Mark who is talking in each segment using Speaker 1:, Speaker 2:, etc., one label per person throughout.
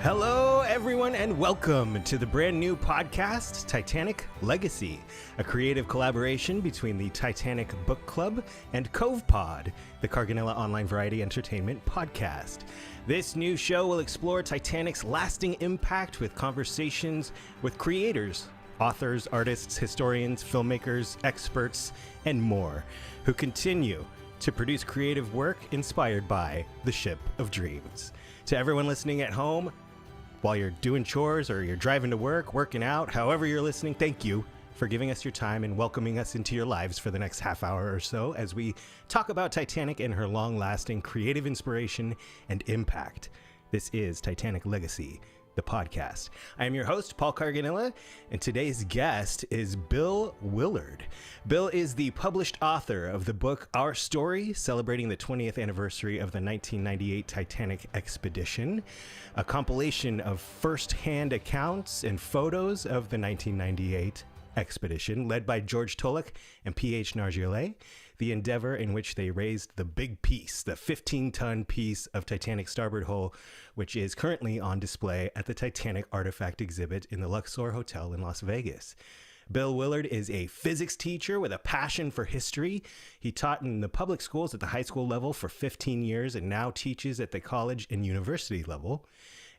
Speaker 1: Hello, everyone, and welcome to the brand new podcast, Titanic Legacy, a creative collaboration between the Titanic Book Club and Cove Pod, the Carganilla online variety entertainment podcast. This new show will explore Titanic's lasting impact with conversations with creators, authors, artists, historians, filmmakers, experts, and more, who continue to produce creative work inspired by the Ship of Dreams. To everyone listening at home, while you're doing chores or you're driving to work, working out, however you're listening, thank you for giving us your time and welcoming us into your lives for the next half hour or so as we talk about Titanic and her long-lasting creative inspiration and impact. This is Titanic Legacy, the podcast. I am your host, Paul Carganilla, and today's guest is Bill Willard. Bill is the published author of the book Our Story, celebrating the 20th anniversary of the 1998 Titanic Expedition, a compilation of first-hand accounts and photos of the 1998 expedition, led by George Tulloch and P.H. Nargeolet, the endeavor in which they raised the big piece, the 15-ton piece of Titanic starboard hull, which is currently on display at the Titanic Artifact exhibit in the Luxor Hotel in Las Vegas. Bill Willard is a physics teacher with a passion for history. He taught in the public schools at the high school level for 15 years and now teaches at the college and university level.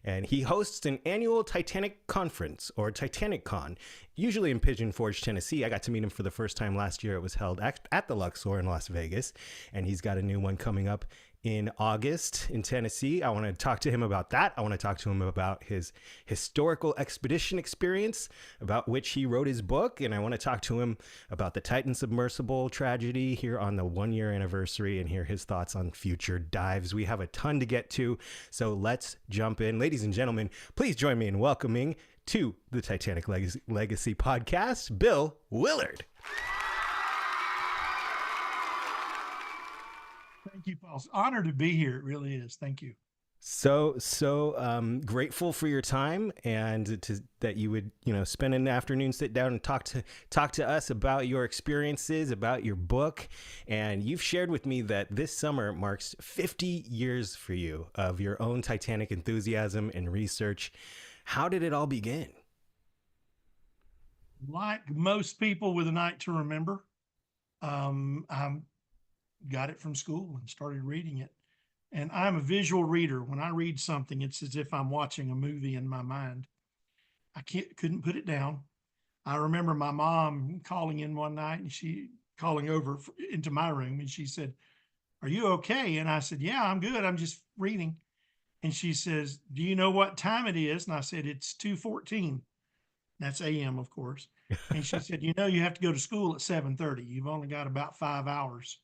Speaker 1: And he hosts an annual Titanic conference, or TitanicCon, usually in Pigeon Forge, Tennessee. I got to meet him for the first time last year. It was held at the Luxor in Las Vegas, and he's got a new one coming up in August in Tennessee. I want to talk to him about that. I want to talk to him about his historical expedition experience, about which he wrote his book. And I want to talk to him about the Titan submersible tragedy here on the 1-year anniversary and hear his thoughts on future dives. We have a ton to get to, so let's jump in. Ladies and gentlemen, please join me in welcoming to the Titanic Legacy podcast, Bill Willard.
Speaker 2: Thank you, Paul. It's an honor to be here. It really is. Thank you.
Speaker 1: So grateful for your time and that you would, spend an afternoon, sit down and talk to us about your experiences, about your book. And you've shared with me that this summer marks 50 years for you of your own Titanic enthusiasm and research. How did it all begin?
Speaker 2: Like most people with a night to remember, I got it from school and started reading it. And I'm a visual reader. When I read something, it's as if I'm watching a movie in my mind. I couldn't put it down. I remember my mom calling in one night and she calling over into my room and she said, "Are you okay?" And I said, "Yeah, I'm good. I'm just reading." And she says, "Do you know what time it is?" And I said, "It's 2:14. That's AM, of course. And she said, "You have to go to school at 7:30. You've only got about 5 hours."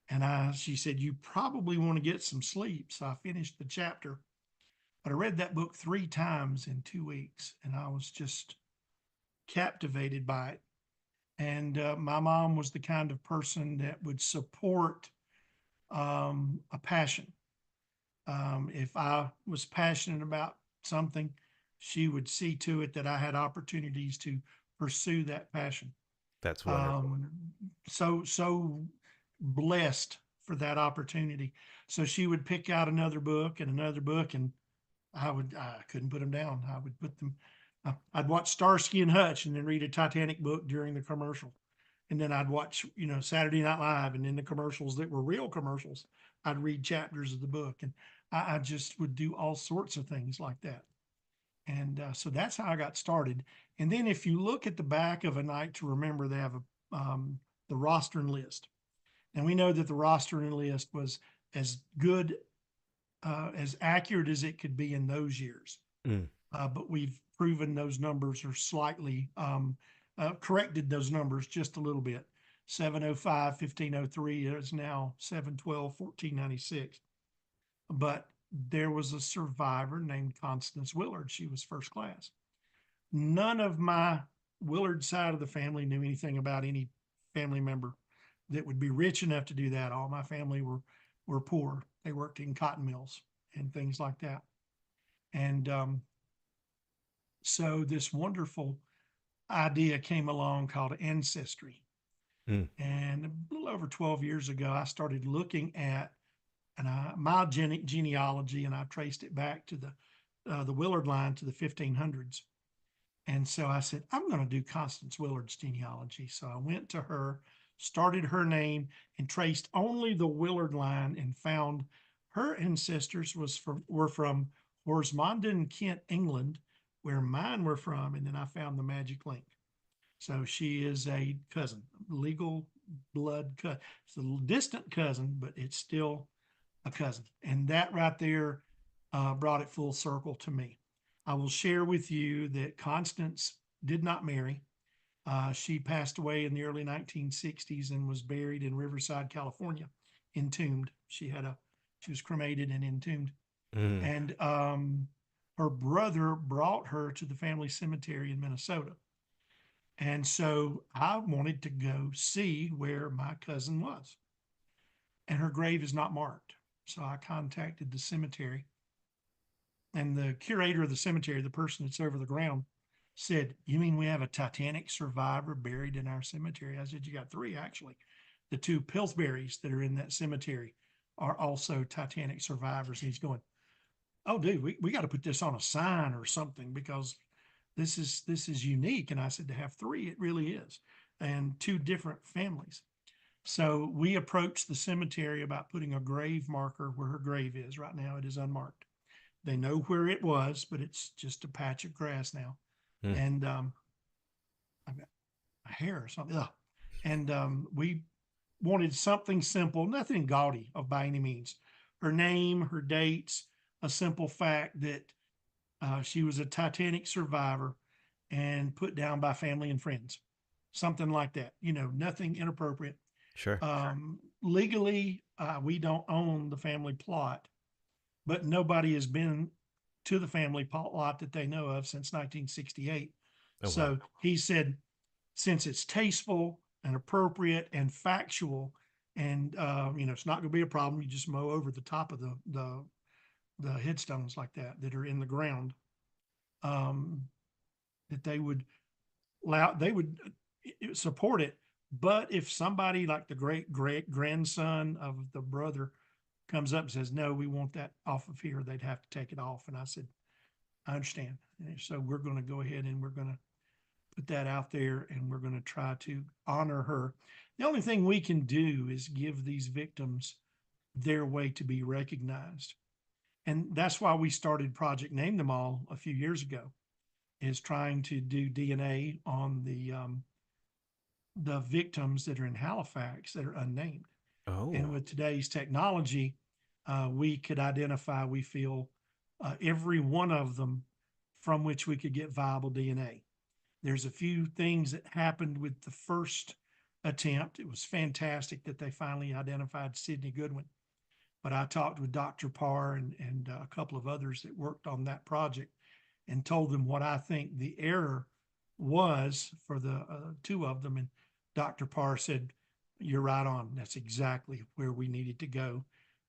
Speaker 2: And she said, "You probably want to get some sleep." So I finished the chapter, but I read that book 3 times in 2 weeks, and I was just captivated by it. And my mom was the kind of person that would support a passion. If I was passionate about something, she would see to it that I had opportunities to pursue that passion.
Speaker 1: That's wonderful.
Speaker 2: So blessed for that opportunity. So she would pick out another book, and I couldn't put them down. I would put them, I'd watch Starsky and Hutch and then read a Titanic book during the commercial. And then I'd watch, Saturday Night Live, and in the commercials that were real commercials, I'd read chapters of the book. And I just would do all sorts of things like that. And so that's how I got started. And then if you look at the back of A Night to Remember, they have the roster and list. And we know that the roster and list was as good, as accurate as it could be in those years. But we've proven those numbers are slightly, corrected those numbers just a little bit. 705, 1503 is now 712, 1496. But there was a survivor named Constance Willard. She was first class. None of my Willard side of the family knew anything about any family member that would be rich enough to do that. All my family were poor. They worked in cotton mills and things like that. And so this wonderful idea came along called ancestry. And a little over 12 years ago, I started looking at my genealogy, and I traced it back to the the Willard line to the 1500s. And so I said, I'm going to do Constance Willard's genealogy. So I went to her, started her name, and traced only the Willard line, and found her ancestors were from Horsmonden, Kent, England, where mine were from. And then I found the magic link. So she is a cousin, legal blood cousin. It's a distant cousin, but it's still a cousin. And that right there brought it full circle to me. I will share with you that Constance did not marry. She passed away in the early 1960s and was buried in Riverside, California, entombed. She was cremated and entombed.
Speaker 1: Mm.
Speaker 2: And her brother brought her to the family cemetery in Minnesota. And so I wanted to go see where my cousin was. And her grave is not marked. So I contacted the cemetery. And the curator of the cemetery, the person that's over the ground, said, "You mean we have a Titanic survivor buried in our cemetery?" I said, "You got three, actually. The two Pillsburys that are in that cemetery are also Titanic survivors." And he's going, "Oh, dude, we got to put this on a sign or something, because this is unique." And I said, "To have three, it really is, and two different families." So we approached the cemetery about putting a grave marker where her grave is. Right now, it is unmarked. They know where it was, but it's just a patch of grass now.
Speaker 1: Mm.
Speaker 2: And I've got a hair or something. Ugh. And we wanted something simple, nothing gaudy by any means. Her name, her dates, a simple fact that she was a Titanic survivor and put down by family and friends, something like that. Nothing inappropriate.
Speaker 1: Sure.
Speaker 2: Legally, we don't own the family plot, but nobody has been to the family plot that they know of since 1968.
Speaker 1: Oh,
Speaker 2: So
Speaker 1: wow.
Speaker 2: he said, since it's tasteful and appropriate and factual, and it's not going to be a problem. You just mow over the top of the headstones like that are in the ground. That they would support it. But if somebody like the great grandson of the brother comes up and says, "No, we want that off of here," they'd have to take it off. And I said, "I understand." And so we're going to go ahead and we're going to put that out there, and we're going to try to honor her. The only thing we can do is give these victims their way to be recognized. And that's why we started Project Name Them All a few years ago, is trying to do DNA on the victims that are in Halifax that are unnamed.
Speaker 1: Oh.
Speaker 2: And with today's technology, we could identify, we feel, every one of them from which we could get viable DNA. There's a few things that happened with the first attempt. It was fantastic that they finally identified Sidney Goodwin. But I talked with Dr. Parr and a couple of others that worked on that project, and told them what I think the error was for the two of them. And Dr. Parr said, "You're right on. That's exactly where we needed to go."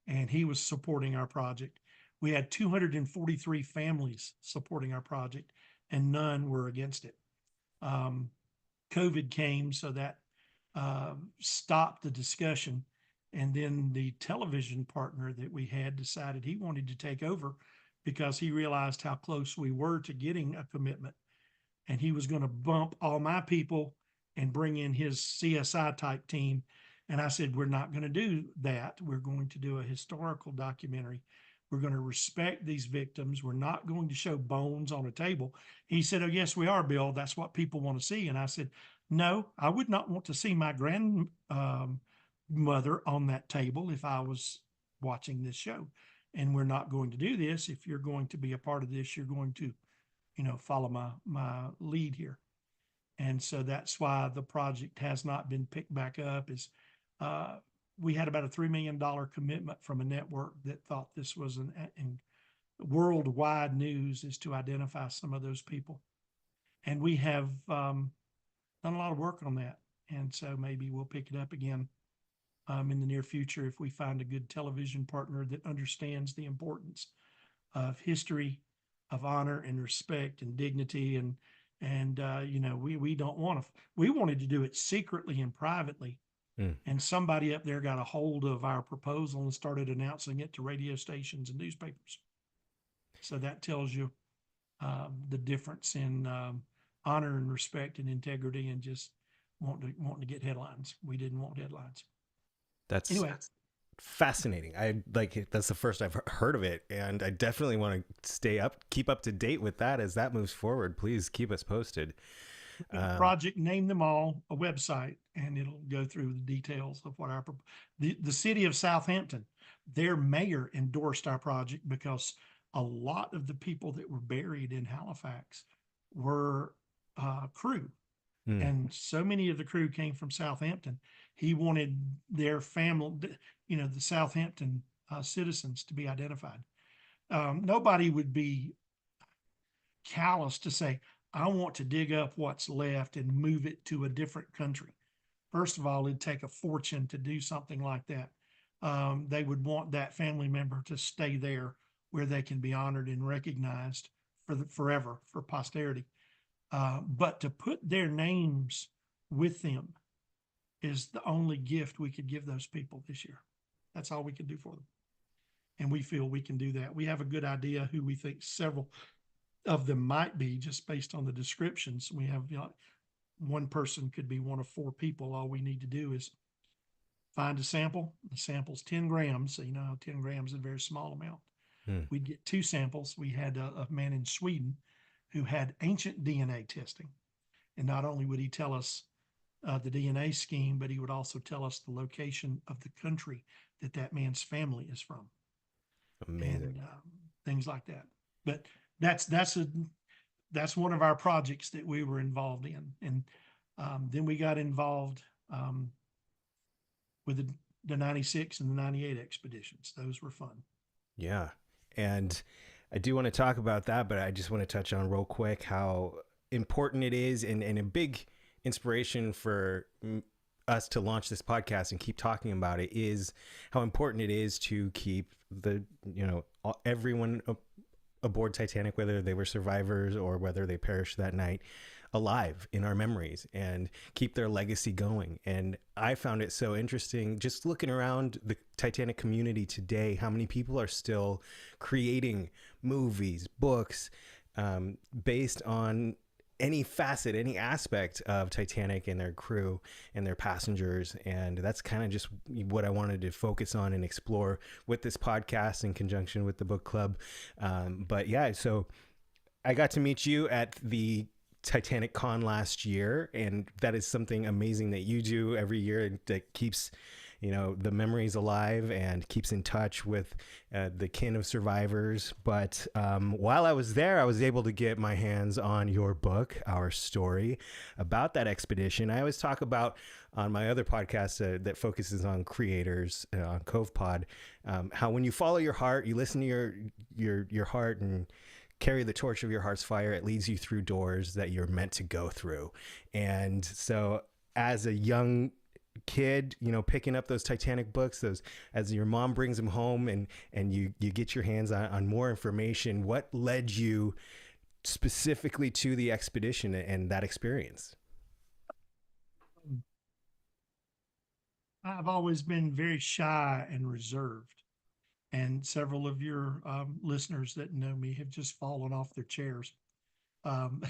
Speaker 2: And he was supporting our project. We had 243 families supporting our project, and none were against it. COVID came, so that stopped the discussion. And then the television partner that we had decided he wanted to take over, because he realized how close we were to getting a commitment. And he was going to bump all my people and bring in his CSI type team. And I said, "We're not going to do that. We're going to do a historical documentary. We're going to respect these victims. We're not going to show bones on a table." He said, "Oh, yes, we are, Bill. That's what people want to see." And I said, "No, I would not want to see my grandmother on that table if I was watching this show. And we're not going to do this. If you're going to be a part of this, you're going to, follow my lead here." And so that's why the project has not been picked back up. We had about a $3 million commitment from a network that thought this was an worldwide news, is to identify some of those people. And we have done a lot of work on that. And so maybe we'll pick it up again in the near future if we find a good television partner that understands the importance of history, of honor and respect and dignity. And we don't want to, we wanted to do it secretly and privately. And somebody up there got a hold of our proposal and started announcing it to radio stations and newspapers. So that tells you the difference in honor and respect and integrity, and just wanting to get headlines. We didn't want headlines.
Speaker 1: That's
Speaker 2: Anyway,
Speaker 1: fascinating. I like it. That's the first I've heard of it, and I definitely want to keep up to date with that as that moves forward. Please keep us posted.
Speaker 2: project Name Them All, a website, and it'll go through the details of what the city of Southampton, their mayor endorsed our project because a lot of the people that were buried in Halifax were crew. And so many of the crew came from Southampton. He wanted their family, the Southampton citizens to be identified. Nobody would be callous to say, I want to dig up what's left and move it to a different country. First of all, it'd take a fortune to do something like that. They would want that family member to stay there where they can be honored and recognized forever, for posterity. But to put their names with them is the only gift we could give those people this year. That's all we could do for them. And we feel we can do that. We have a good idea who we think several of them might be, just based on the descriptions. We have, one person could be one of 4 people. All we need to do is find a sample. The sample's 10 grams. So, 10 grams is a very small amount. We'd get 2 samples. We had a man in Sweden who had ancient DNA testing. And not only would he tell us the DNA scheme, but he would also tell us the location of the country that man's family is from.
Speaker 1: Amazing.
Speaker 2: And things like that. But that's one of our projects that we were involved in. And then we got involved with the 96 and the 98 expeditions. Those were fun.
Speaker 1: Yeah. And I do want to talk about that, but I just want to touch on real quick how important it is, and a big inspiration for us to launch this podcast and keep talking about it is how important it is to keep everyone aboard Titanic, whether they were survivors or whether they perished that night, alive in our memories and keep their legacy going. And I found it so interesting just looking around the Titanic community today, how many people are still creating movies, books, based on any facet, any aspect of Titanic and their crew and their passengers. And that's kind of just what I wanted to focus on and explore with this podcast in conjunction with the book club. But yeah, so I got to meet you at the TitanicCon last year, and that is something amazing that you do every year that keeps the memories alive and keeps in touch with the kin of survivors. But while I was there, I was able to get my hands on your book, Our Story, about that expedition. I always talk about on my other podcast that focuses on creators, on Cove Pod, how when you follow your heart, you listen to your heart and carry the torch of your heart's fire, it leads you through doors that you're meant to go through. And so as a young kid, picking up those Titanic books, as your mom brings them home and you get your hands on more information, what led you specifically to the expedition and that experience?
Speaker 2: I've always been very shy and reserved. And several of your listeners that know me have just fallen off their chairs. An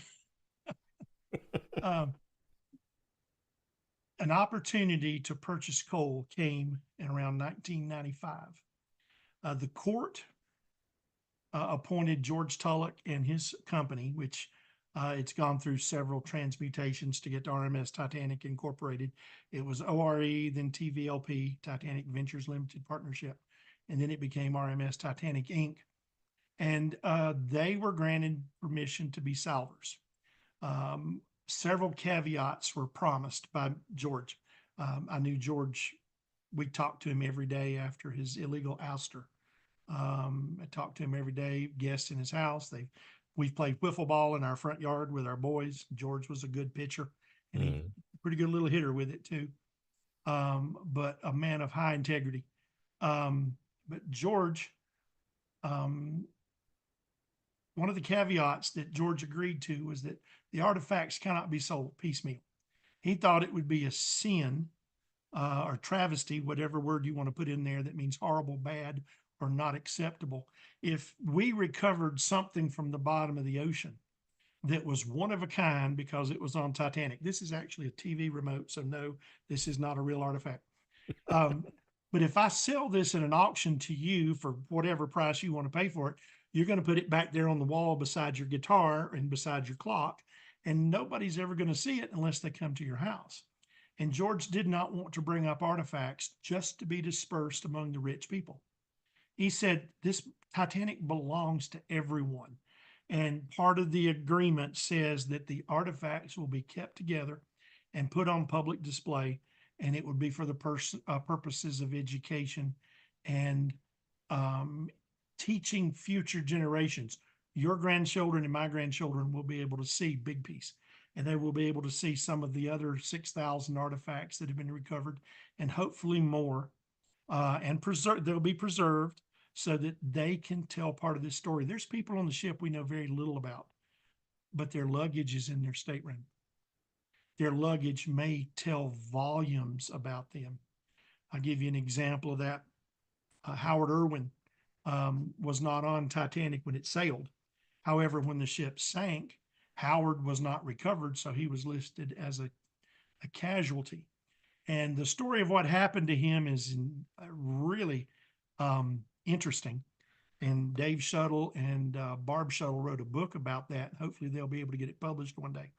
Speaker 2: opportunity to purchase coal came in around 1995. The court appointed George Tulloch and his company, which it's gone through several transmutations to get to RMS Titanic Incorporated. It was ORE, then TVLP, Titanic Ventures Limited Partnership, and then it became RMS Titanic Inc. And they were granted permission to be salvors. Several caveats were promised by George. I knew George, we talked to him every day after his illegal ouster. I talked to him every day, guests in his house. We've played wiffle ball in our front yard with our boys. George was a good pitcher and he's a pretty good little hitter with it too. But a man of high integrity. But George, one of the caveats that George agreed to was that the artifacts cannot be sold piecemeal. He thought it would be a sin or travesty, whatever word you want to put in there that means horrible, bad, or not acceptable. If we recovered something from the bottom of the ocean that was one of a kind because it was on Titanic, this is actually a TV remote, so no, this is not a real artifact. But if I sell this at an auction to you for whatever price you want to pay for it, you're going to put it back there on the wall beside your guitar and beside your clock, and nobody's ever going to see it unless they come to your house. And George did not want to bring up artifacts just to be dispersed among the rich people. He said, this Titanic belongs to everyone. And part of the agreement says that the artifacts will be kept together and put on public display, and it would be for the purposes of education and teaching future generations. Your grandchildren and my grandchildren will be able to see Big Piece, and they will be able to see some of the other 6,000 artifacts that have been recovered, and hopefully more, and they'll be preserved so that they can tell part of this story. There's people on the ship we know very little about, but their luggage is in their stateroom. Their luggage may tell volumes about them. I'll give you an example of that. Howard Irwin was not on Titanic when it sailed. However, when the ship sank, Howard was not recovered, so he was listed as a casualty. And the story of what happened to him is really interesting. And Dave Shuttle and Barb Shuttle wrote a book about that. Hopefully they'll be able to get it published one day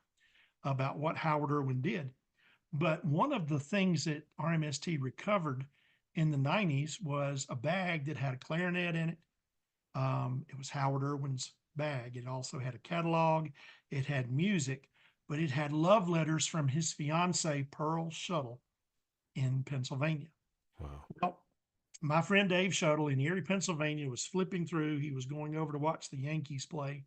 Speaker 2: about what Howard Irwin did. But one of the things that RMST recovered in the 90s was a bag that had a clarinet in it. It was Howard Irwin's bag. It also had a catalog. It had music, but it had love letters from his fiancee, Pearl Shuttle, in Pennsylvania.
Speaker 1: Wow.
Speaker 2: Well, my friend Dave Shuttle in Erie, Pennsylvania was flipping through. He was going over to watch the Yankees play,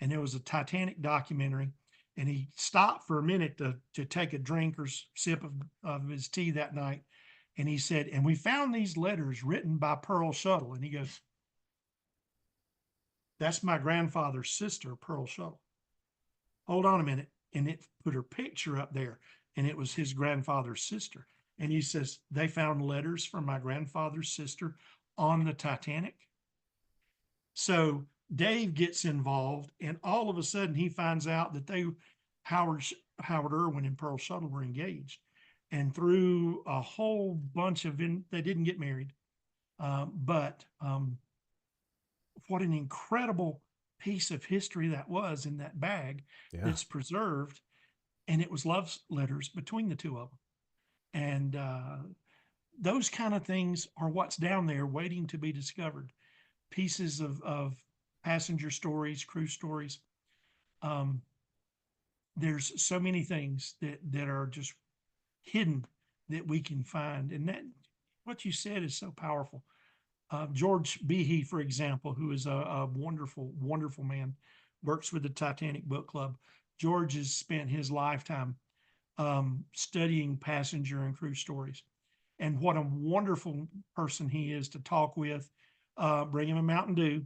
Speaker 2: and there was a Titanic documentary, and he stopped for a minute to take a drink or sip of his tea that night. And he said, and we found these letters written by Pearl Shuttle. And he goes, that's my grandfather's sister, Pearl Shuttle. Hold on a minute. And it put her picture up there, and it was his grandfather's sister. And he says, they found letters from my grandfather's sister on the Titanic. So Dave gets involved, and all of a sudden he finds out that Howard Irwin and Pearl Shuttle were engaged. And through a whole bunch of, they didn't get married, but what an incredible piece of history that was in that bag that's preserved. And it was love letters between the two of them. And those kind of things are what's down there waiting to be discovered. Pieces of passenger stories, crew stories. There's so many things that are just hidden that we can find. And that, what you said is so powerful. George Behe, for example, who is a wonderful, wonderful man, works with the Titanic Book Club. George has spent his lifetime studying passenger and crew stories. And what a wonderful person he is to talk with. Bring him a Mountain Dew.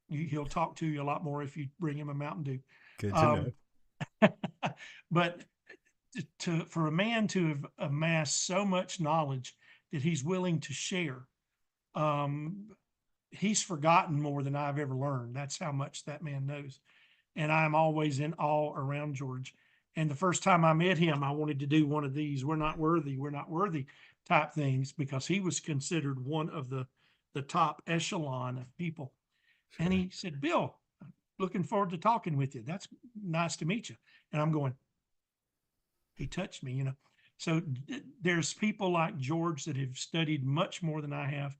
Speaker 2: He'll talk to you a lot more if you bring him a Mountain Dew.
Speaker 1: Good to know.
Speaker 2: But for a man to have amassed so much knowledge that he's willing to share, he's forgotten more than I've ever learned. That's how much that man knows. And I'm always in awe around George. And the first time I met him, I wanted to do one of these, we're not worthy type things, because he was considered one of the top echelon of people. Sure. And he said, Bill, looking forward to talking with you. That's nice to meet you. And I'm going, he touched me, So there's people like George that have studied much more than I have.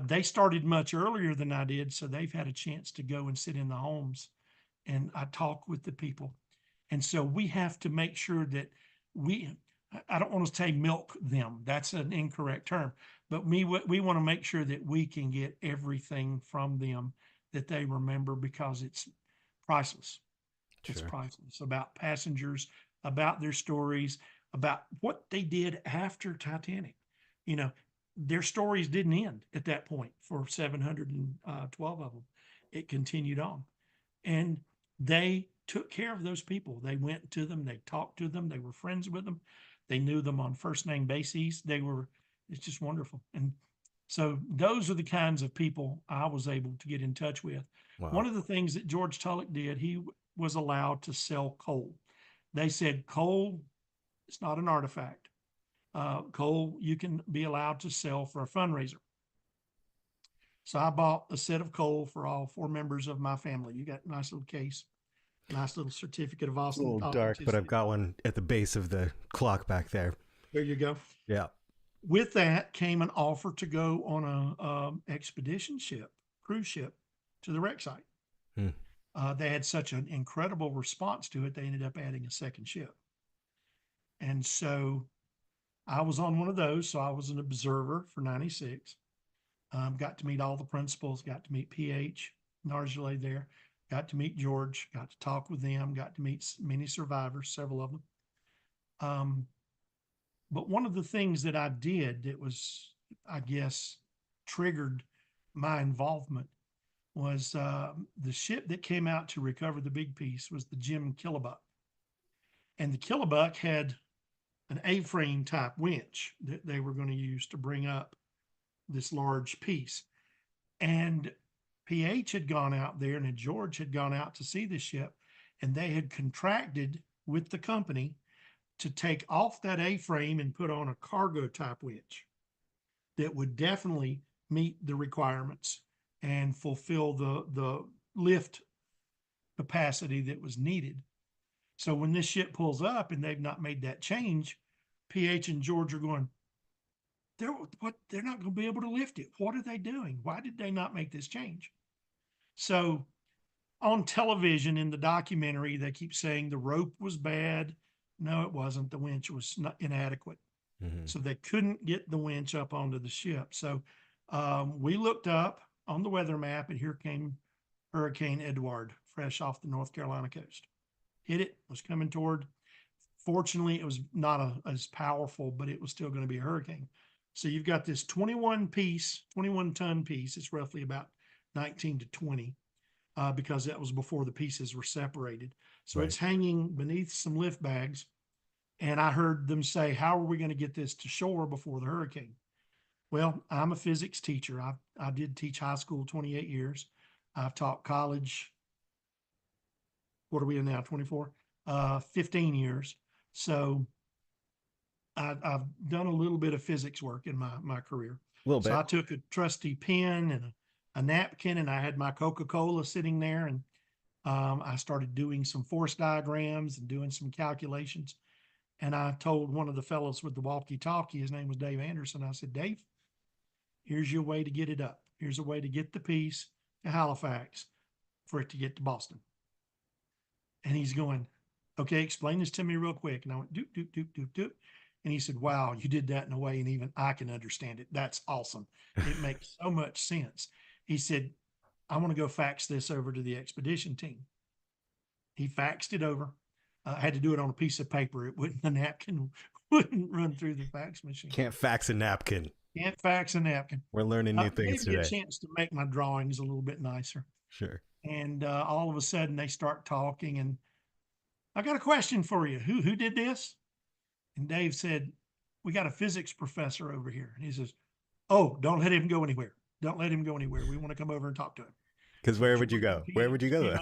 Speaker 2: They started much earlier than I did, so they've had a chance to go and sit in the homes, and I talk with the people. And so we have to make sure that I don't want to say milk them. That's an incorrect term, but we want to make sure that we can get everything from them that they remember, because it's priceless. Sure. It's priceless about passengers, about their stories, about what they did after Titanic. Their stories didn't end at that point for 712 of them. It continued on. And they took care of those people. They went to them, they talked to them, they were friends with them. They knew them on first name basis. It's just wonderful. And So those are the kinds of people I was able to get in touch with.
Speaker 1: Wow.
Speaker 2: One of the things that George Tulloch did, he was allowed to sell coal. They said coal is not an artifact. Coal you can be allowed to sell for a fundraiser. So I bought a set of coal for all 4 members of my family. You got a nice little case, nice little certificate of
Speaker 1: It's a little dark, but I've got one at the base of the clock back there.
Speaker 2: There you go.
Speaker 1: Yeah.
Speaker 2: With that came an offer to go on a expedition ship, cruise ship, to the wreck site. They had such an incredible response to it, they ended up adding a second ship. And so I was on one of those. So I was an observer for 96. Got to meet all the principals, got to meet PH, Nargeolet there, got to meet George, got to talk with them, got to meet many survivors, several of them. But one of the things that I did that was, I guess, triggered my involvement was the ship that came out to recover the big piece was the Jim Killibuck. And the Killibuck had an A-frame type winch that they were going to use to bring up this large piece. And PH had gone out there and George had gone out to see the ship, and they had contracted with the company to take off that A-frame and put on a cargo type winch that would definitely meet the requirements and fulfill the lift capacity that was needed. So when this ship pulls up and they've not made that change, PH and George are going, they're not going to be able to lift it. What are they doing? Why did they not make this change? So on television in the documentary, they keep saying the rope was bad. No, it wasn't. The winch was not inadequate. So they couldn't get the winch up onto the ship. So we looked up on the weather map, and here came Hurricane Edward, fresh off the North Carolina coast. Hit it, was coming toward. Fortunately, it was not as powerful, but it was still going to be a hurricane. So you've got this 21 ton piece. It's roughly about 19 to 20 because that was before the pieces were separated. So It's hanging beneath some lift bags. And I heard them say, how are we going to get this to shore before the hurricane? Well, I'm a physics teacher. I did teach high school 28 years. I've taught college. What are we in now? 24, 15 years. So I've done a little bit of physics work in my career.
Speaker 1: A little bit.
Speaker 2: So I took a trusty pen and a napkin, and I had my Coca-Cola sitting there, and I started doing some force diagrams and doing some calculations. And I told one of the fellows with the walkie-talkie, his name was Dave Anderson. I said, Dave, here's your way to get it up. Here's a way to get the piece to Halifax for it to get to Boston. And he's going, okay, explain this to me real quick. And I went, doop, doop, doop, doop, doop. And he said, wow, you did that in a way, and even I can understand it. That's awesome. It makes so much sense. He said, I want to go fax this over to the expedition team. He faxed it over. I had to do it on a piece of paper. The napkin wouldn't run through the fax machine.
Speaker 1: Can't fax a napkin.
Speaker 2: Can't fax a napkin.
Speaker 1: We're learning new things today.
Speaker 2: Gave me a chance to make my drawings a little bit nicer.
Speaker 1: Sure.
Speaker 2: And all of a sudden they start talking, and I got a question for you. Who did this? And Dave said, we got a physics professor over here. And he says, oh, don't let him go anywhere. Don't let him go anywhere. We want to come over and talk to him.
Speaker 1: Because where would you go? Where would you go though?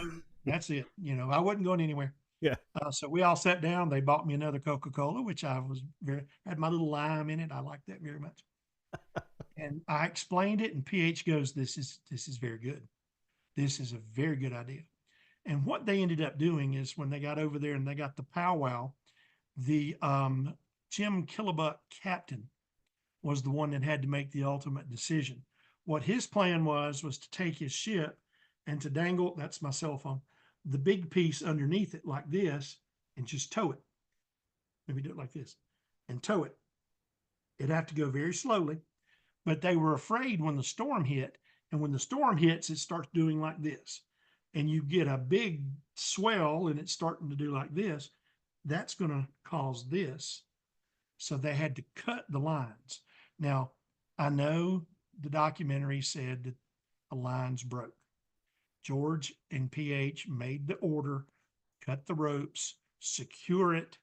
Speaker 2: That's it. I wasn't going anywhere.
Speaker 1: Yeah.
Speaker 2: So we all sat down. They bought me another Coca-Cola, which I was had my little lime in it. I liked that very much. And I explained it, and PH goes, this is very good. This is a very good idea. And what they ended up doing is when they got over there and they got the powwow, the Jim Killibuck captain was the one that had to make the ultimate decision. What his plan was to take his ship and to dangle, that's my cell phone, the big piece underneath it like this, and just tow it. Maybe do it like this and tow it. It'd have to go very slowly, but they were afraid when the storm hit, and when the storm hits, it starts doing like this, and you get a big swell and it's starting to do like this. That's going to cause this. So they had to cut the lines. Now, I know the documentary said that the lines broke. George and PH made the order, cut the ropes, secure it.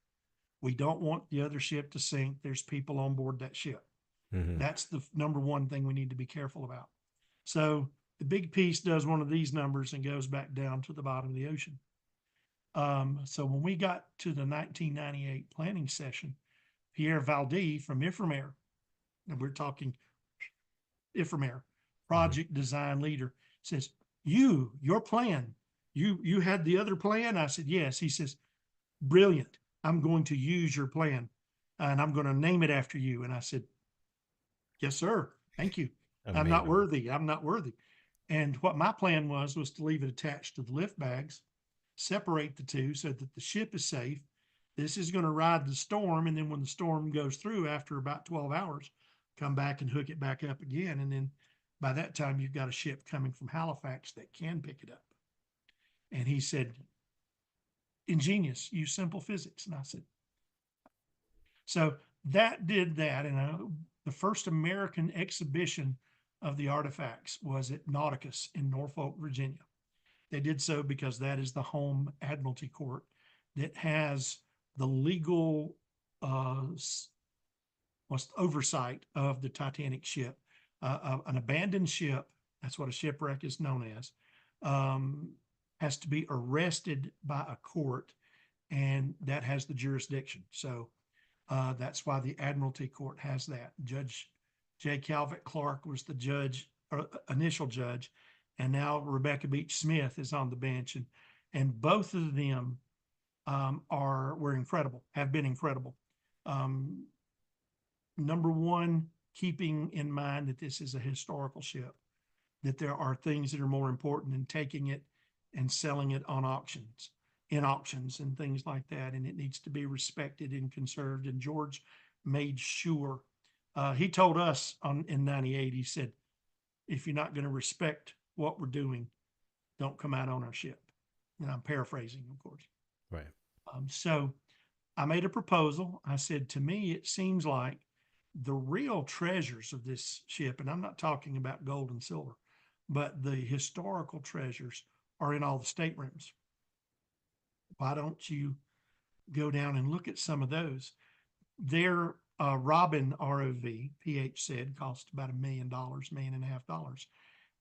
Speaker 2: We don't want the other ship to sink. There's people on board that ship.
Speaker 1: Mhm.
Speaker 2: That's the number one thing we need to be careful about. So the big piece does one of these numbers and goes back down to the bottom of the ocean. So when we got to the 1998 planning session, Pierre Valdi from Ifremer, and we're talking Ifremer, project design leader, says, your plan, you had the other plan? I said, yes. He says, brilliant. I'm going to use your plan and I'm going to name it after you. And I said, yes, sir. Thank you. I'm not
Speaker 1: Amazing.
Speaker 2: worthy. I'm not worthy. And what my plan was to leave it attached to the lift bags, separate the two so that the ship is safe. This is going to ride the storm. And then when the storm goes through after about 12 hours, come back and hook it back up again. And then by that time, you've got a ship coming from Halifax that can pick it up. And he said, ingenious, use simple physics. And I said, so that did that. And the first American exhibition of the artifacts was at Nauticus in Norfolk, Virginia. They did so because that is the home admiralty court that has the legal oversight of the Titanic ship. An abandoned ship, that's what a shipwreck is known as, has to be arrested by a court, and that has the jurisdiction. So that's why the Admiralty Court has that. Judge J. Calvert Clark was the judge, or initial judge, and now Rebecca Beach Smith is on the bench, and both of them were incredible, have been incredible. Number one, keeping in mind that this is a historical ship, that there are things that are more important than taking it and selling it on auctions, in auctions and things like that. And it needs to be respected and conserved. And George made sure, he told us in 98, he said, if you're not going to respect what we're doing, don't come out on our ship. And I'm paraphrasing, of course.
Speaker 1: Right.
Speaker 2: So I made a proposal. I said, to me, it seems like the real treasures of this ship, and I'm not talking about gold and silver, but the historical treasures are in all the staterooms. Why don't you go down and look at some of those? Their Robin ROV, PH said, cost about $1 million, $1.5 million.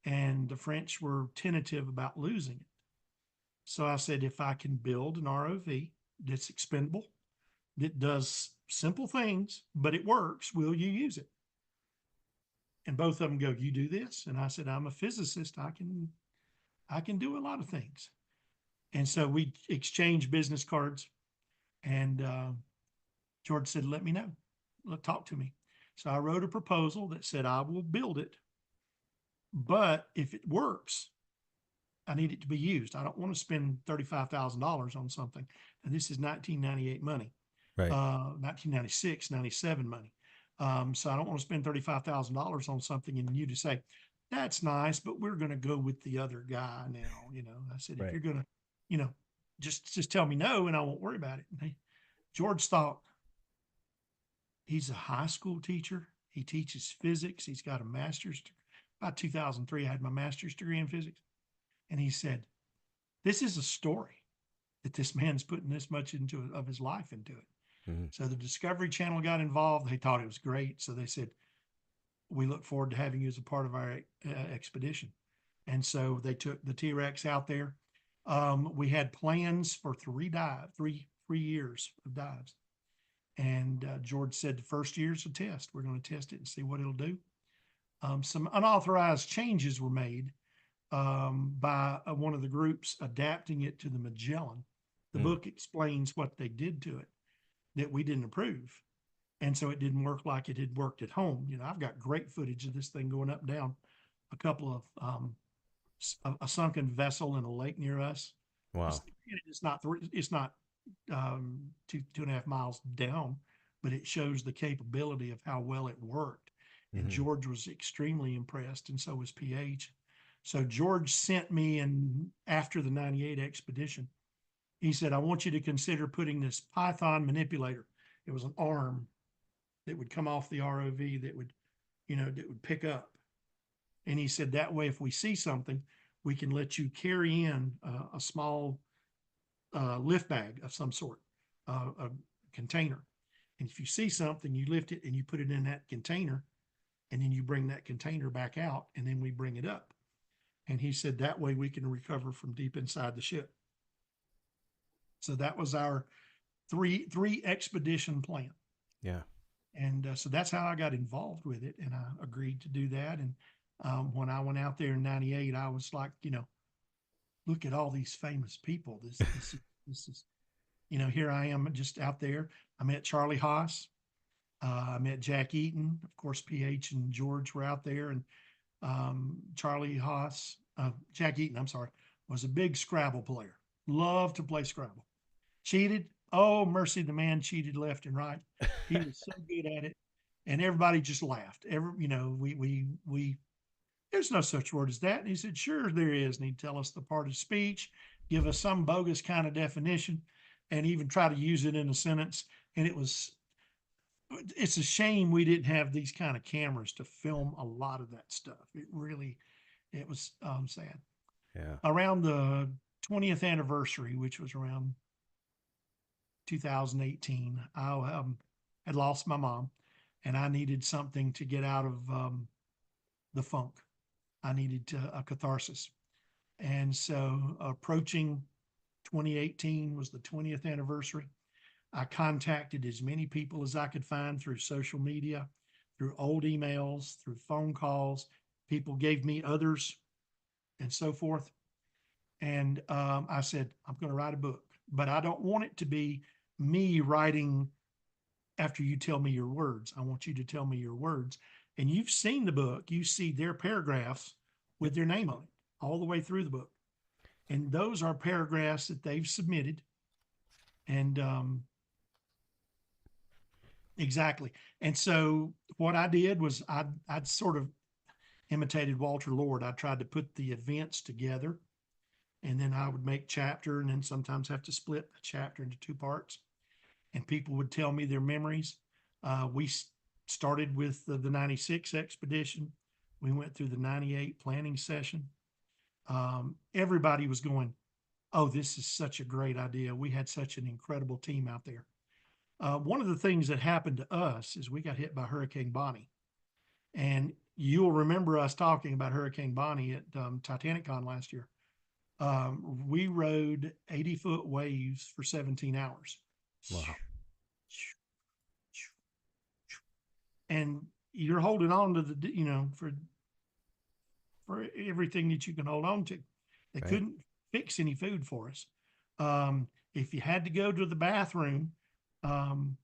Speaker 2: And the French were tentative about losing it. So I said, if I can build an ROV that's expendable, that does simple things, but it works, will you use it? And both of them go, you do this? And I said, I'm a physicist. I can do a lot of things. And so we exchanged business cards, and George said, let me know, talk to me. So I wrote a proposal that said, I will build it, but if it works, I need it to be used. I don't want to spend $35,000 on something. And this is 1998 money,
Speaker 1: Right.
Speaker 2: 1996, 97 money. So I don't want to spend $35,000 on something and you to say, that's nice, but we're going to go with the other guy now. I said,
Speaker 1: Right.
Speaker 2: if you're going to, just tell me no and I won't worry about it. And George thought, he's a high school teacher. He teaches physics. He's got a master's. About 2003, I had my master's degree in physics. And he said, this is a story that this man's putting this much of his life into it.
Speaker 1: Mm-hmm.
Speaker 2: So the Discovery Channel got involved. They thought it was great. So they said, we look forward to having you as a part of our expedition. And so they took the T-Rex out there. We had plans for three years of dives. And George said the first year's a test. We're going to test it and see what it'll do. Some unauthorized changes were made by one of the groups adapting it to the Magellan. The book explains what they did to it that we didn't approve. And so it didn't work like it had worked at home. I've got great footage of this thing going up and down a couple of a sunken vessel in a lake near us.
Speaker 1: Wow.
Speaker 2: It's not 2.5 miles down, but it shows the capability of how well it worked. And George was extremely impressed, and so was PH. So George sent me in after the 98 expedition. He said, I want you to consider putting this Python manipulator. It was an arm that would come off the ROV that would pick up. And he said, that way, if we see something, we can let you carry in a small lift bag of some sort, a container. And if you see something, you lift it and you put it in that container and then you bring that container back out, and then we bring it up. And he said that way we can recover from deep inside the ship. So that was our three expedition plan.
Speaker 1: Yeah.
Speaker 2: And so that's how I got involved with it, and I agreed to do that. And when I went out there in '98, I was like, look at all these famous people. This is, here I am just out there. I met Charlie Haas. I met Jack Eaton. Of course, PH and George were out there, and Charlie Haas, Jack Eaton, I'm sorry, was a big Scrabble player. Loved to play Scrabble. Cheated. Oh, mercy, the man cheated left and right. He was so good at it. And everybody just laughed. We there's no such word as that. And he said, sure, there is. And he'd tell us the part of speech, give us some bogus kind of definition, and even try to use it in a sentence. And it's a shame we didn't have these kind of cameras to film a lot of that stuff. It was sad.
Speaker 1: Yeah.
Speaker 2: Around the 20th anniversary, which was around 2018, I had lost my mom, and I needed something to get out of the funk. I needed a catharsis. And so approaching 2018 was the 20th anniversary. I contacted as many people as I could find through social media, through old emails, through phone calls. People gave me others and so forth. And I said, I'm going to write a book, but I don't want it to be me writing after you tell me your words. I want you to tell me your words. And you've seen the book. You see their paragraphs with their name on it all the way through the book. And those are paragraphs that they've submitted. And exactly. And so what I did was I'd sort of imitated Walter Lord. I tried to put the events together, and then I would make chapter, and then sometimes have to split a chapter into two parts. And people would tell me their memories. We started with the 96 expedition. We went through the 98 planning session. Everybody was going, oh, this is such a great idea. We had such an incredible team out there. One of the things that happened to us is we got hit by Hurricane Bonnie. And you'll remember us talking about Hurricane Bonnie at TitanicCon last year. We rode 80-foot waves for 17 hours.
Speaker 1: Wow.
Speaker 2: And you're holding on to the, for everything that you can hold on to. They
Speaker 1: Right.
Speaker 2: couldn't fix any food for us. If you had to go to the bathroom, one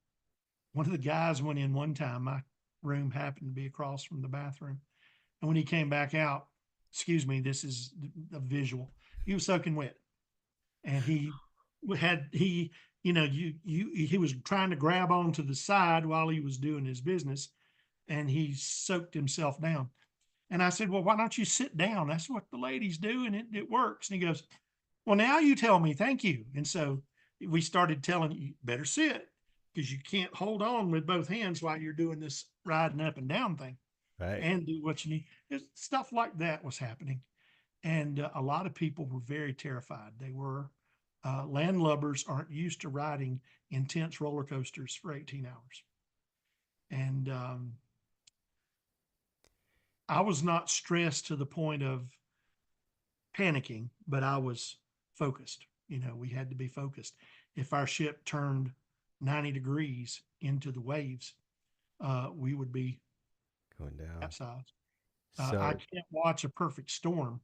Speaker 2: of the guys went in one time. My room happened to be across from the bathroom. And when he came back out, excuse me, this is a visual. He was soaking wet. And he was trying to grab onto the side while he was doing his business, and he soaked himself down. And I said, well, why don't you sit down? That's what the ladies do, and it works. And he goes, well, now you tell me, thank you. And so we started telling you better sit, because you can't hold on with both hands while you're doing this riding up and down thing.
Speaker 1: Right.
Speaker 2: And do what you need. Stuff like that was happening. And a lot of people were very terrified. They were, landlubbers aren't used to riding intense roller coasters for 18 hours. And I was not stressed to the point of panicking, but I was focused. We had to be focused. If our ship turned 90 degrees into the waves, we would be
Speaker 1: Going down.
Speaker 2: capsized.
Speaker 1: So,
Speaker 2: I can't watch a perfect storm,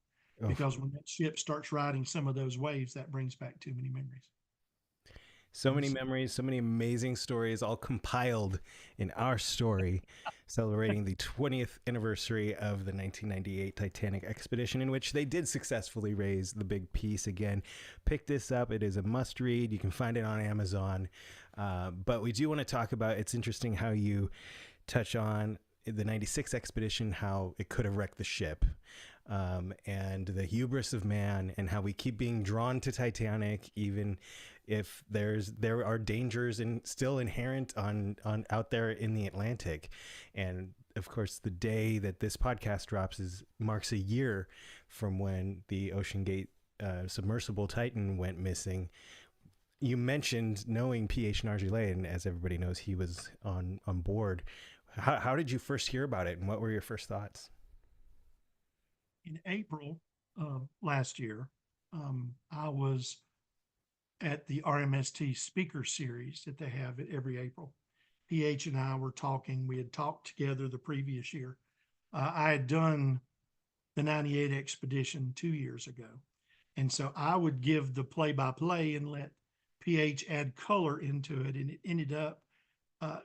Speaker 2: because when that ship starts riding some of those waves, that brings back too many memories.
Speaker 1: so many memories, so many amazing stories, all compiled in our story, celebrating the 20th anniversary of the 1998 Titanic Expedition, in which they did successfully raise the big piece again. Pick this up. It is a must read. You can find it on Amazon. But we do want to talk about, it's interesting how you touch on the 96 expedition, how it could have wrecked the ship. And the hubris of man, and how we keep being drawn to Titanic, even if there are dangers and still inherent on out there in the Atlantic. And of course, the day that this podcast drops marks a year from when the OceanGate submersible Titan went missing. You mentioned knowing P.H. Nargeolet, and as everybody knows, he was on board. How did you first hear about it, and what were your first thoughts?
Speaker 2: In April of last year, I was at the RMST speaker series that they have every April. PH and I were talking. We had talked together the previous year. I had done the 98 expedition 2 years ago. And so I would give the play by play and let PH add color into it. And it ended up uh,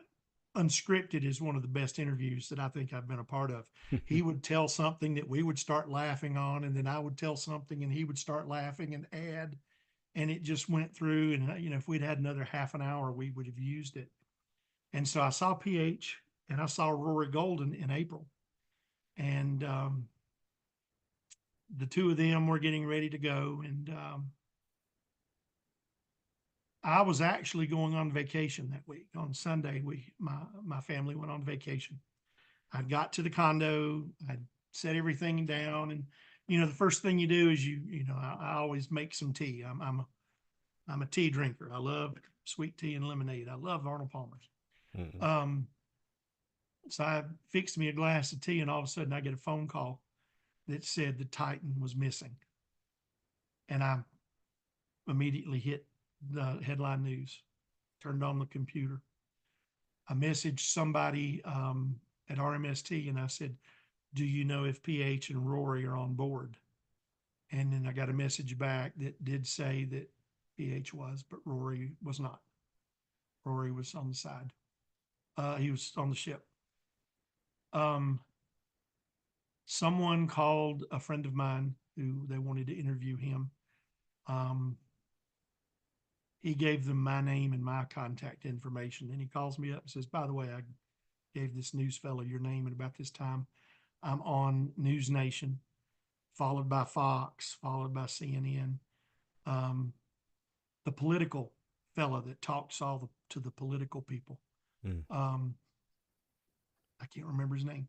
Speaker 2: unscripted is one of the best interviews that I think I've been a part of. He would tell something that we would start laughing on, and then I would tell something and he would start laughing and add. And it just went through. And, if we'd had another half an hour, we would have used it. And so I saw PH and I saw Rory Golden in April. And the two of them were getting ready to go. And I was actually going on vacation that week. On Sunday, my family went on vacation. I got to the condo, I set everything down, and the first thing you do is I always make some tea. I'm a tea drinker. I love sweet tea and lemonade. I love Arnold Palmer's.
Speaker 1: Mm-hmm.
Speaker 2: So I fixed me a glass of tea, and all of a sudden I get a phone call that said the Titan was missing, and I immediately hit the headline news, turned on the computer. I messaged somebody at RMST and I said, do you know if PH and Rory are on board? And then I got a message back that did say that PH was, but Rory was not. Rory was on the side. He was on the ship. Someone called a friend of mine who they wanted to interview him. He gave them my name and my contact information. And he calls me up and says, by the way, I gave this news fellow your name at about this time. I'm on News Nation, followed by Fox, followed by CNN. The political fellow that talks to the political people.
Speaker 1: Mm.
Speaker 2: I can't remember his name.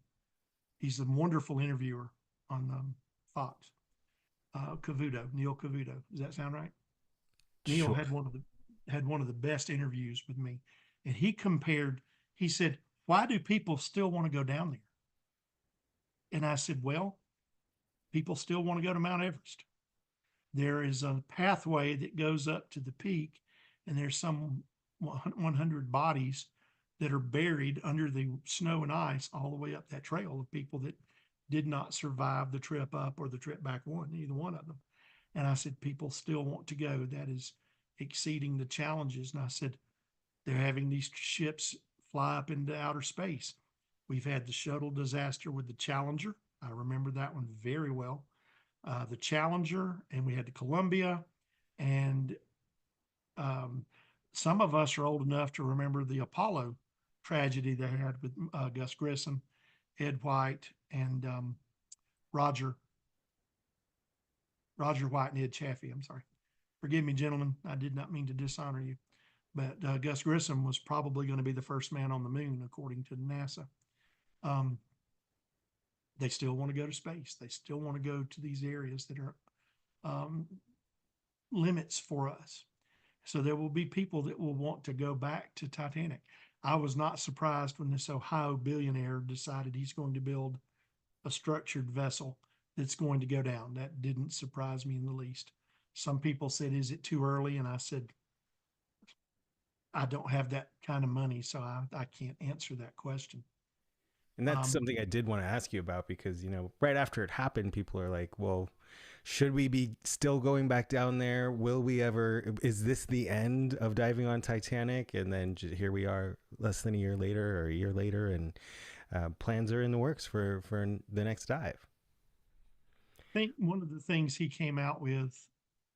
Speaker 2: He's a wonderful interviewer on Fox. Neil Cavuto. Does that sound right? Neil
Speaker 1: Sure.
Speaker 2: had one of the best interviews with me, and he said, why do people still want to go down there? And I said, well, people still want to go to Mount Everest. There is a pathway that goes up to the peak, and there's some 100 bodies that are buried under the snow and ice all the way up that trail of people that did not survive the trip up or the trip back either one of them. And I said, people still want to go. That is exceeding the challenges. And I said, they're having these ships fly up into outer space. We've had the shuttle disaster with the Challenger. I remember that one very well. The Challenger, and we had the Columbia, and some of us are old enough to remember the Apollo tragedy they had with Gus Grissom, Ed White, and Roger White and Ed Chaffee. I'm sorry. Forgive me, gentlemen. I did not mean to dishonor you. But Gus Grissom was probably going to be the first man on the moon, according to NASA. They still want to go to space. They still want to go to these areas that are limits for us. So there will be people that will want to go back to Titanic. I was not surprised when this Ohio billionaire decided he's going to build a structured vessel that's going to go down. That didn't surprise me in the least. Some people said, is it too early? And I said, I don't have that kind of money, so I can't answer that question.
Speaker 1: And that's something I did want to ask you about because, right after it happened, people are like, well, should we be still going back down there? Will we ever? Is this the end of diving on Titanic? And then here we are less than a year later or a year later, and plans are in the works for the next dive.
Speaker 2: I think one of the things he came out with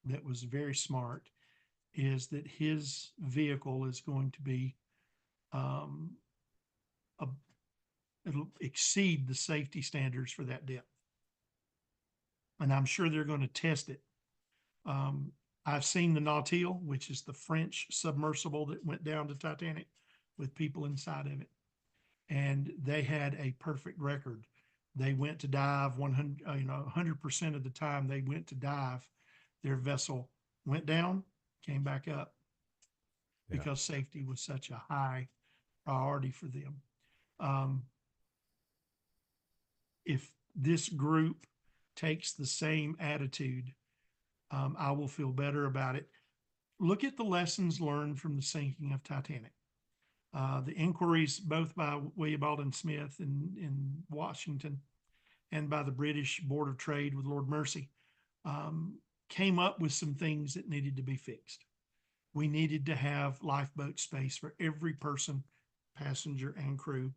Speaker 2: that was very smart is that his vehicle is going to be it'll exceed the safety standards for that depth. And I'm sure they're going to test it. I've seen the Nautil, which is the French submersible that went down to Titanic with people inside of it. And they had a perfect record. They went to dive 100% of the time they went to dive, their vessel went down, came back up because safety was such a high priority for them. Um, if this group takes the same attitude, I will feel better about it. Look at the lessons learned from the sinking of Titanic. The inquiries, both by William Alden Smith in Washington and by the British Board of Trade with Lord Mersey, came up with some things that needed to be fixed. We needed to have lifeboat space for every person, passenger and crew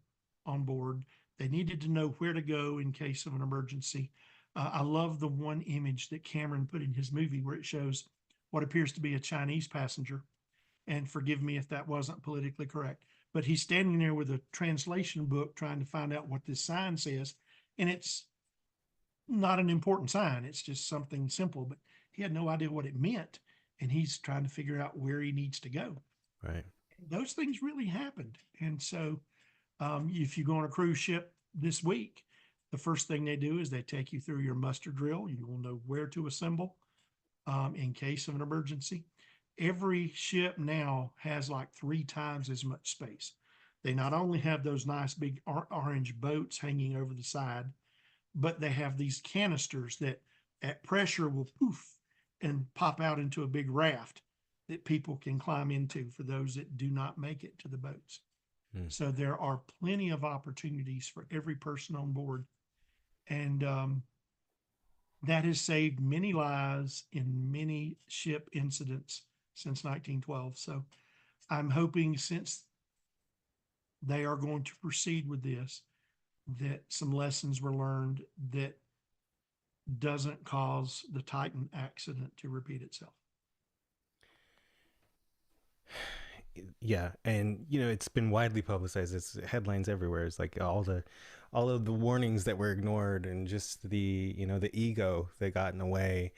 Speaker 2: on board. They needed to know where to go in case of an emergency. I love the one image that Cameron put in his movie where it shows what appears to be a Chinese passenger. And forgive me if that wasn't politically correct, but he's standing there with a translation book trying to find out what this sign says. And it's not an important sign. It's just something simple, but he had no idea what it meant. And he's trying to figure out where he needs to go.
Speaker 1: Right.
Speaker 2: Those things really happened. And so if you go on a cruise ship this week, the first thing they do is they take you through your muster drill. You will know where to assemble in case of an emergency. Every ship now has like 3 times as much space. They not only have those nice big orange boats hanging over the side, but they have these canisters that at pressure will poof and pop out into a big raft that people can climb into for those that do not make it to the boats. So there are plenty of opportunities for every person on board. And that has saved many lives in many ship incidents since 1912. So I'm hoping, since they are going to proceed with this, that some lessons were learned that doesn't cause the Titan accident to repeat itself.
Speaker 1: Yeah, and it's been widely publicized. It's headlines everywhere. It's like all of the warnings that were ignored, and just the the ego that got in the way.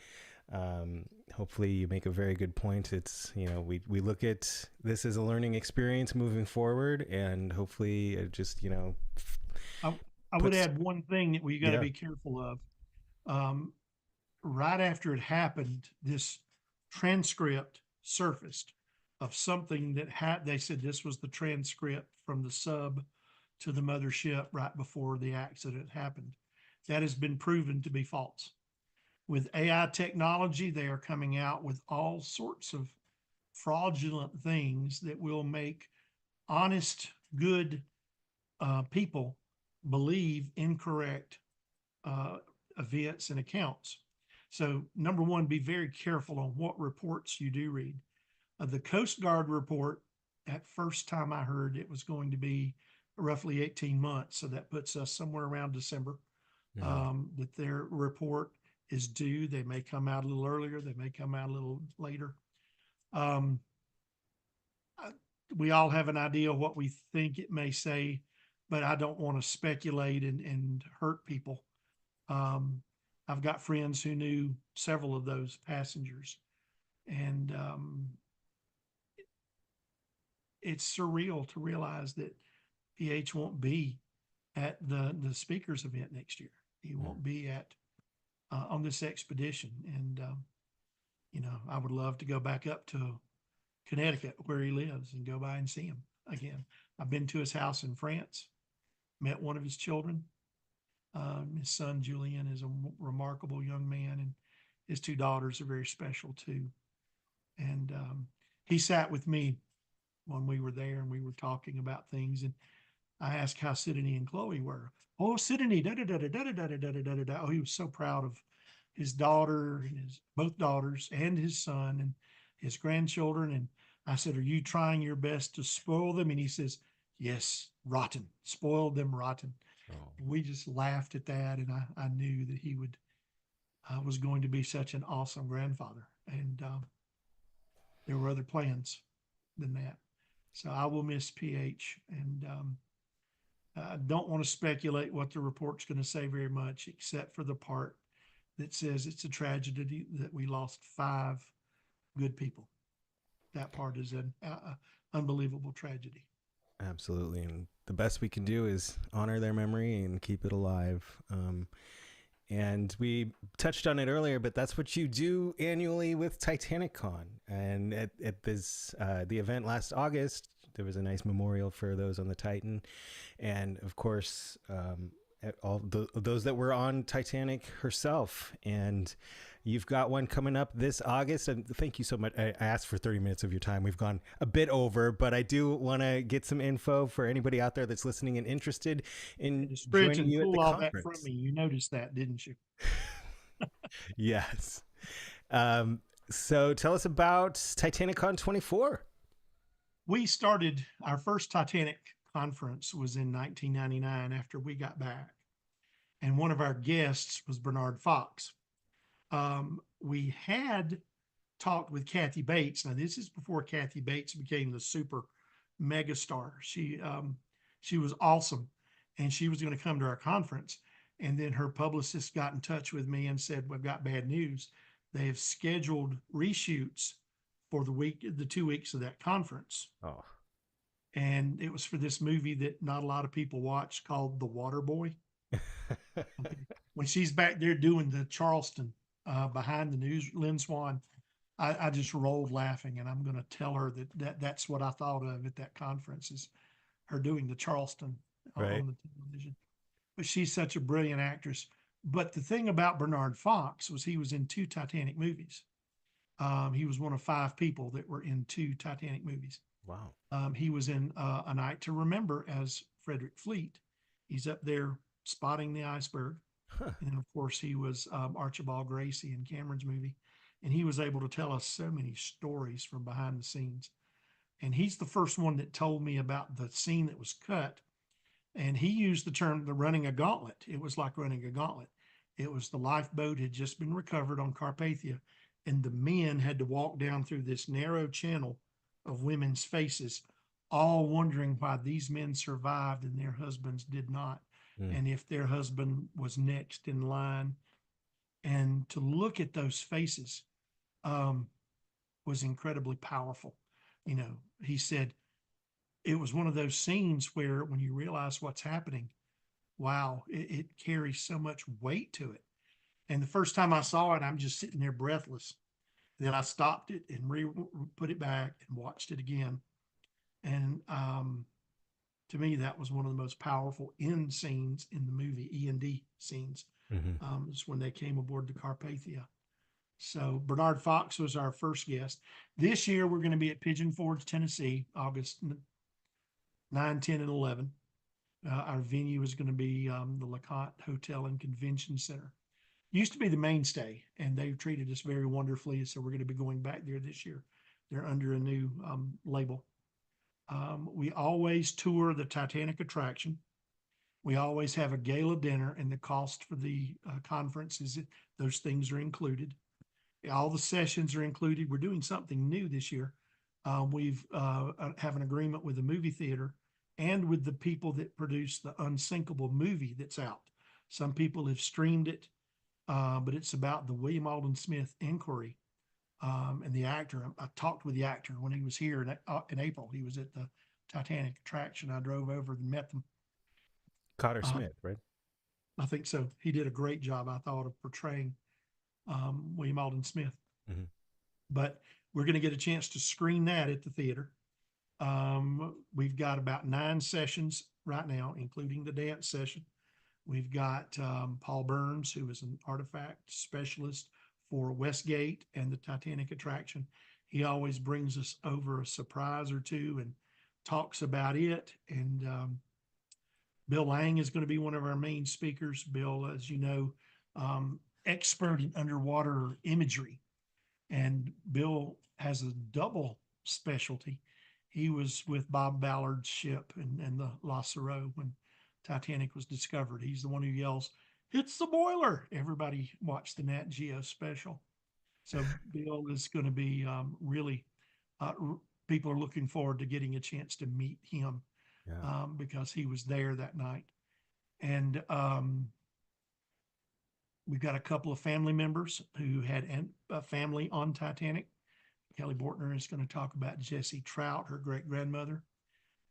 Speaker 1: Hopefully you make a very good point. It's we look at this as a learning experience moving forward, and hopefully it just
Speaker 2: I would add one thing that we got to be careful of. Right after it happened, this transcript surfaced of something that they said this was the transcript from the sub to the mothership right before the accident happened. That has been proven to be false. With AI technology, they are coming out with all sorts of fraudulent things that will make honest, good people believe incorrect events and accounts. So, number one, be very careful on what reports you do read. The Coast Guard report, at first time I heard, it was going to be roughly 18 months. So that puts us somewhere around December, that their report is due. They may come out a little earlier. They may come out a little later. We all have an idea of what we think it may say, but I don't want to speculate and hurt people. I've got friends who knew several of those passengers, and it's surreal to realize that PH won't be at the speakers event next year. He won't be at on this expedition. And I would love to go back up to Connecticut where he lives and go by and see him again. I've been to his house in France, met one of his children. His son Julian is a remarkable young man, and his 2 daughters are very special too. And he sat with me when we were there, and we were talking about things, and I asked how Sydney and Chloe were. Oh, Sydney, da da da da da da da da da da da. Oh, he was so proud of his daughter and both daughters and his son and his grandchildren. And I said, "Are you trying your best to spoil them?" And he says, "Yes, rotten, spoiled them rotten." Oh. We just laughed at that, and I knew that he was going to be such an awesome grandfather. And there were other plans than that. So I will miss PH, and I don't want to speculate what the report's going to say very much, except for the part that says it's a tragedy that we lost 5 good people. That part is an unbelievable tragedy.
Speaker 1: Absolutely. And the best we can do is honor their memory and keep it alive. And we touched on it earlier, but that's what you do annually with TitanicCon. And at this the event last August, there was a nice memorial for those on the Titan, and of course, those that were on Titanic herself. And you've got one coming up this August. And thank you so much. I asked for 30 minutes of your time. We've gone a bit over, but I do want to get some info for anybody out there that's listening and interested in joining you at the
Speaker 2: pull all
Speaker 1: conference.
Speaker 2: that from me. You noticed that, didn't you?
Speaker 1: Yes. So tell us about TitanicCon 24.
Speaker 2: We started our first Titanic conference was in 1999 after we got back. And one of our guests was Bernard Fox. We had talked with Kathy Bates. Now, this is before Kathy Bates became the super mega star. She was awesome, and she was going to come to our conference. And then her publicist got in touch with me and said, "We've got bad news. They have scheduled reshoots for the 2 weeks of that conference."
Speaker 1: Oh.
Speaker 2: And it was for this movie that not a lot of people watch called The Water Boy. Okay. When she's back there doing the Charleston behind the news, Lynn Swan, I just rolled laughing, and I'm going to tell her that's what I thought of at that conference, is her doing the Charleston
Speaker 1: Right.
Speaker 2: on the television. But she's such a brilliant actress. But the thing about Bernard Fox was he was in 2 Titanic movies. He was one of 5 people that were in 2 Titanic movies.
Speaker 1: Wow.
Speaker 2: He was in A Night to Remember as Frederick Fleet. He's up there spotting the iceberg.
Speaker 1: Huh.
Speaker 2: And of course, he was Archibald Gracie in Cameron's movie. And he was able to tell us so many stories from behind the scenes. And he's the first one that told me about the scene that was cut. And he used the term, the running a gauntlet. It was like running a gauntlet. It was the lifeboat had just been recovered on Carpathia, and the men had to walk down through this narrow channel of women's faces, all wondering why these men survived and their husbands did not, and if their husband was next in line. And to look at those faces was incredibly powerful. You know, he said it was one of those scenes where when you realize what's happening, wow, it carries so much weight to it. And the first time I saw it, I'm just sitting there breathless. Then I stopped it and put it back and watched it again. And to me, that was one of the most powerful end scenes in the movie, E&D scenes. Is when they came aboard the Carpathia. So Bernard Fox was our first guest. This year, we're going to be at Pigeon Forge, Tennessee, August 9, 10, and 11. Our venue is going to be the LeConte Hotel and Convention Center. Used to be the mainstay, and they've treated us very wonderfully. So we're going to be going back there this year. They're under a new label. We always tour the Titanic attraction. We always have a gala dinner, and the cost for the conference is those things are included. All the sessions are included. We're doing something new this year. We've have an agreement with the movie theater and with the people that produce the Unsinkable movie that's out. Some people have streamed it, but it's about the William Alden Smith inquiry. And the actor, I talked with the actor when he was here in April. He was at the Titanic attraction. I drove over and met them.
Speaker 1: Cotter Smith, right?
Speaker 2: I think so. He did a great job, I thought, of portraying William Alden Smith. But we're going to get a chance to screen that at the theater. We've got about 9 sessions right now, including the dance session. We've got Paul Burns, who is an artifact specialist for Westgate and the Titanic attraction. He always brings us over a surprise or two and talks about it. And Bill Lang is going to be one of our main speakers. Bill, as you know, expert in underwater imagery. And Bill has a double specialty. He was with Bob Ballard's ship and the Lacereau when Titanic was discovered. He's the one who yells, "It's the boiler." Everybody watched the Nat Geo special. So Bill is going to be really, people are looking forward to getting a chance to meet him. Yeah. Because he was there that night. And we've got a couple of family members who had a family on Titanic. Kelly Bortner is going to talk about Jessie Trout, her great-grandmother.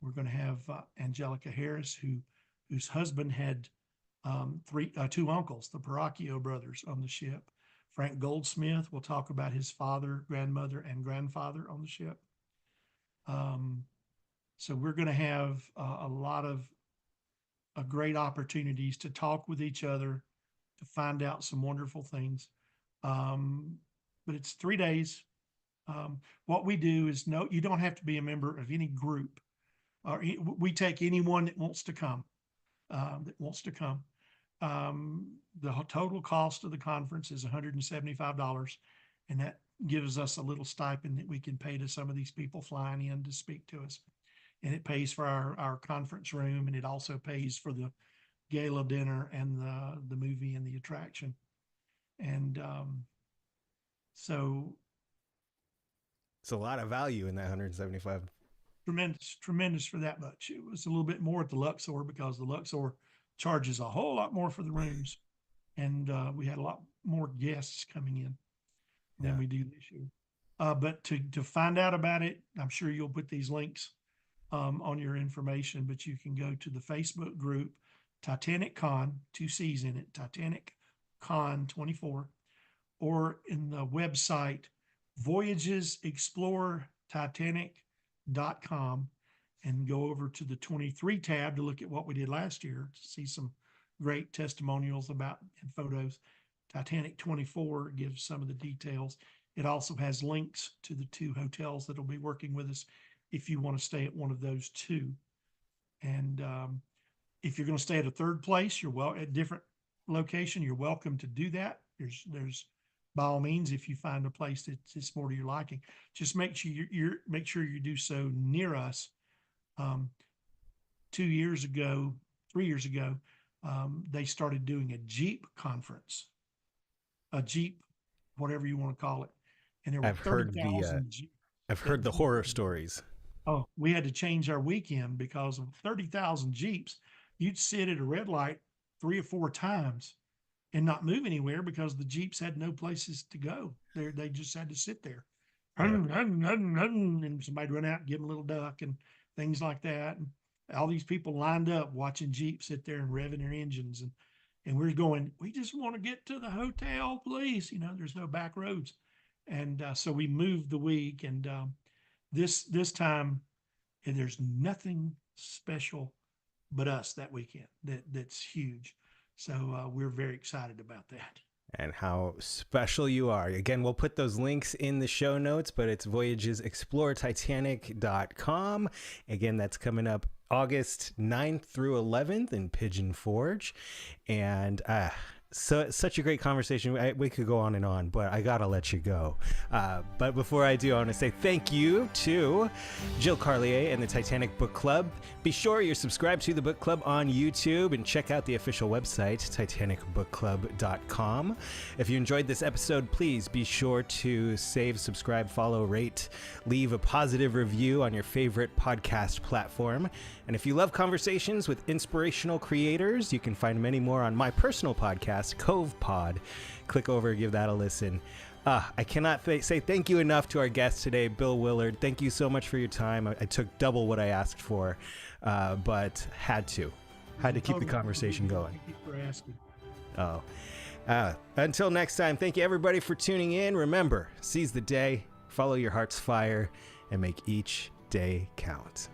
Speaker 2: We're going to have Angelica Harris, whose husband had 2 uncles, the Paracchio brothers, on the ship. Frank Goldsmith will talk about his father, grandmother, and grandfather on the ship. So we're going to have a lot of great opportunities to talk with each other, to find out some wonderful things. But it's 3 days. What we do is, no, you don't have to be a member of any group. We take anyone that wants to come. The total cost of the conference is $175, and that gives us a little stipend that we can pay to some of these people flying in to speak to us. And it pays for our conference room, and it also pays for the gala dinner and the movie and the attraction. And so
Speaker 1: it's a lot of value in that 175.
Speaker 2: Tremendous for that much. It was a little bit more at the Luxor because the Luxor charges a whole lot more for the rooms, and we had a lot more guests coming in than we do this year. But to find out about it, I'm sure you'll put these links on your information, but you can go to the Facebook group, TitanicCon, 2 C's in it, TitanicCon 24, or in the website, voyagesexplorertitanic.com, and go over to the 23 tab to look at what we did last year, to see some great testimonials about and photos. Titanic 24 gives some of the details. It also has links to the 2 hotels that will be working with us if you want to stay at one of those 2. And if you're going to stay at a third place, you're at a different location, you're welcome to do that. There's by all means, if you find a place that's more to your liking, just make sure you do so near us. 3 years ago, they started doing a Jeep conference, a Jeep, whatever you want to call it. And there were 30,000 Jeeps.
Speaker 1: I've heard the horror stories.
Speaker 2: Oh, we had to change our weekend because of 30,000 Jeeps. You'd sit at a red light 3 or 4 times and not move anywhere because the Jeeps had no places to go. They just had to sit there. And somebody'd run out and give them a little duck and things like that. And all these people lined up watching Jeeps sit there and revving their engines. And we're going, we just want to get to the hotel, please. There's no back roads. And so we moved the week. And this time, and there's nothing special but us that weekend. That's huge. So we're very excited about that.
Speaker 1: And how special you are. Again, we'll put those links in the show notes, but it's voyagesexplorertitanic.com. Again, that's coming up August 9th through 11th in Pigeon Forge. And so such a great conversation. We could go on and on, but I gotta let you go. But before I do, I want to say thank you to Jill Carlier and the Titanic Book Club. Be sure you're subscribed to the book club on YouTube and check out the official website, titanicbookclub.com. If you enjoyed this episode, please be sure to save, subscribe, follow, rate, leave a positive review on your favorite podcast platform. And if you love conversations with inspirational creators, you can find many more on my personal podcast, Cove Pod. Click over, give that a listen. I cannot say thank you enough to our guest today, Bill Willard. Thank you so much for your time. I took double what I asked for, but had to keep the conversation going.
Speaker 2: Thank you for asking.
Speaker 1: Until next time, thank you everybody for tuning in. Remember, seize the day, follow your heart's fire, and make each day count.